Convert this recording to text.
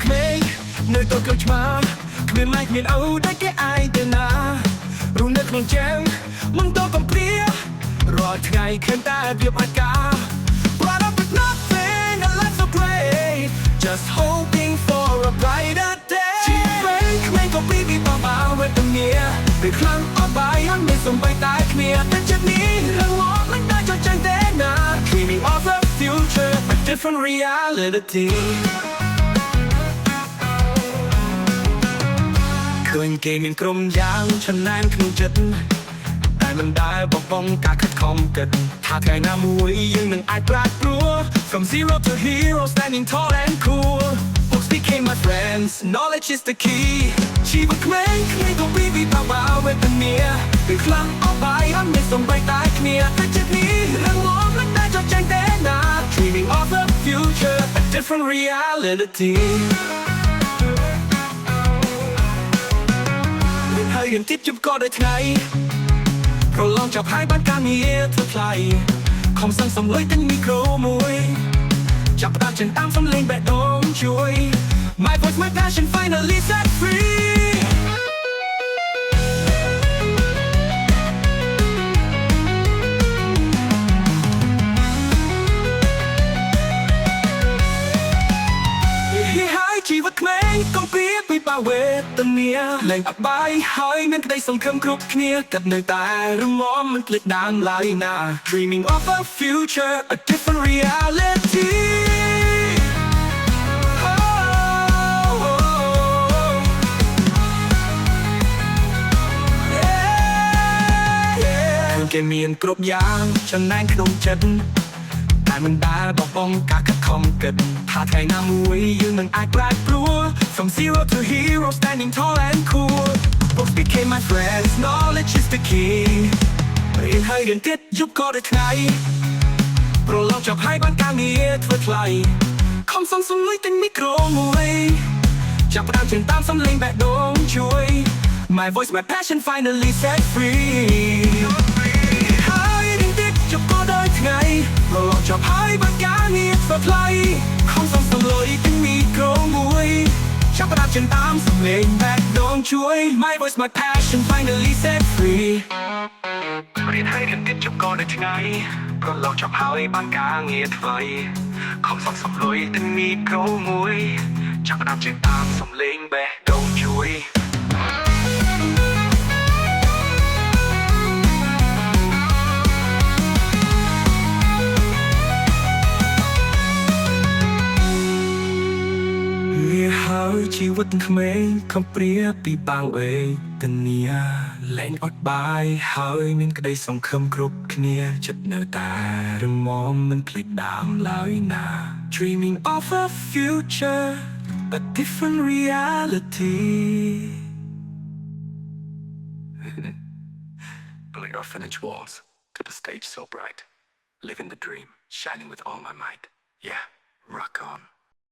ក្មេងនៅតូចក្លុចឆ្មាគ្មានម៉ែគ្មានអូតែគេអាយទៅណារស់នៅក្នុងចាំមិនតកំព្រារាល់ថ្ងៃឃើញតែវាបាច់ការ Brought up with nothing and life so great Just hoping for a brighter day ชีវិតក្មេងក៏ពីពីបបាវេទនាពេលខ្លាំងអត់បាយហើយមិនសំបីតែគ្នាតែចិត្តនេះរឿងមកមិនได้ចុចចាញ់ទេណា Dreaming of a future a different reality ឃើញគេមានក្រុមយ៉ាងឆន្ទៈក្នុងចិត្តតែមិនដែលបបងការខិតខំគិតថាថ្ងៃណាមួយយើងនឹងអាចប្រាជ្ញព្រោះ From zero to hero standing tall and cool Books became my friends knowledge is the key ชีវិតក្មេងក៏ពីពីបបាវេទនាពេលខ្លាំងអស់បាយអត់មានសំបីតែគ្នាតែចិត្តនេះរឿងមកមិនដែលចុចចាញ់ទេណា Dreaming of a future a different realityហើយយើងទៀតជប់ក៏ដោយថ្ងៃប្រឡងចាប់ហើយបានការងារធ្វើថ្លៃខំសង្សំលុយទិញមីក្រូមួយចាប់ផ្ដើមចិនតាមសំឡេងបេះដូងជួយ My voice my passion finally set freeชีវិតក្មេងកំពីពីបាវេទនាលែងអបាយហើយមានក្តីសង្ឃឹមគ្រប់គ្នាគិតនៅតែរងំមិនភ្លេចដើមឡើយណា Dreaming of a future a different realityគេមានគ្រប់យ៉ាងចំណែងក្នុងចិត្តតែមិនដែលបបងការខិតខំគិតថាថ្ងៃណាមួយយើងនឹងអាចប្រាជ្ញព្រោះ From zero to hero standing tall and cool Books became my friends knowledge is the key រៀនហើយរៀនទៀតយប់ក៏ដូចថ្ងៃប្រឡងចប់ហើយបានការងារធ្វើថ្លៃខំសងសំលុយទិញមីក្រូមួយចាប់ផ្ដើមចិនតាមសំឡេងបេះដូងជួយ My voice my passion finally set freeជប់ក៏ដោយថ្ងៃប្រឡងចប់ហើយបានការងារធ្វើថ្លៃខំសងសំលុយទិញមីក្រូមួយចាប់ផ្ដើមចិនតាមសំឡេងបេះដូងជួយ My voice my passion finally set free រៀនហើយរៀនទៀតជប់ក៏ដោយថ្ងៃប្រឡងចប់ហើយបានការងារធ្វើខំសងសំលុយទិញមីក្រូមួយចាប់ផ្ដើមចិនតាមសំឡេងបេះដូងជួយហើយជីវិតក្មេងខំព្រាពីបាវេទនាលែងអត់បាយហើយមានក្តីសង្ឃឹមគ្រប់គ្នាចិត្តនៅតែរឹងមាំមិនភ្លេចដើមឡើយណា Dreaming of a future a different reality Building orphanage walls to the stage so bright Living the dream shining with all my might Yeah rock on